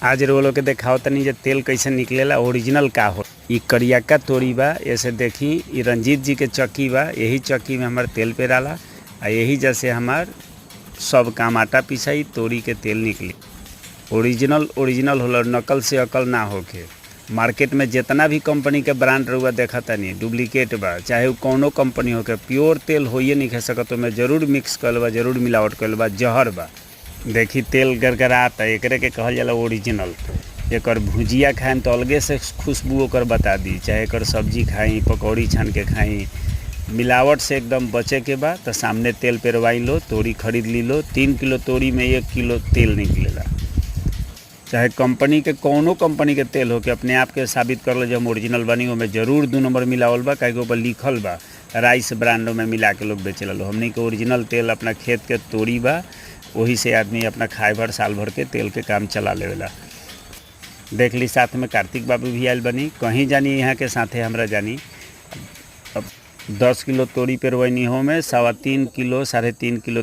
आज रोलो के देखाओ तनी जे तेल कैसे निकलेला ओरिजिनल का हो। इ करियका तोरी बा, ऐसे देखी इ रंजीत जी के चक्की बा, यही चक्की में हमार तेल पेराला आ यही जैसे हमार सब काम आटा पिसाई तोरी के तेल निकली। ओरिजिनल होला, नकल से अकल ना होके। मार्केट में जितना भी कंपनी के ब्रांड रहुआ देखा तनी डुप्लीकेट बा, चाहे कौनो कंपनी होके, प्योर तेल होइए नहीं खे सकत। में जरूर मिक्स कल बा, जरूर मिलावट कल बा, जहर बा। देखी तेल गरगराता, एकरे के कहल जाला ओरिजिनल। एकर भुजिया खाएम तो अलगे से खुशबू ओकर बता दी, चाहे एकर सब्जी खाई, पकौड़ी छान के खाई। मिलावट से एकदम बचे के बा तो सामने तेल पेरवाई लो, तोरी खरीद ली लो। 3 किलो तोरी में 1 किलो तेल निकलेला। चाहे कंपनी के कौनो कंपनी के तेल हो के अपने आप के साबित कर लो जो हम ओरिजिनल बनी। ओमे जरूर 2 नंबर मिलावल बा, काहे के ऊपर लिखल बा राइस ब्रांडों में मिला के लोग बेचेला लो। हमनी के ओरिजिनल तेल अपना खेत के तोरी बा, वही से आदमी अपना खाए भर साल भर के तेल के काम चला लेवेला। देख ली साथ में कार्तिक बाबू भी आयल बनी, कहीं जानी यहाँ के साथे हमरा जानी। अब 10 किलो तोरी पेरवैनी हो में 3.25 किलो 3.5 किलो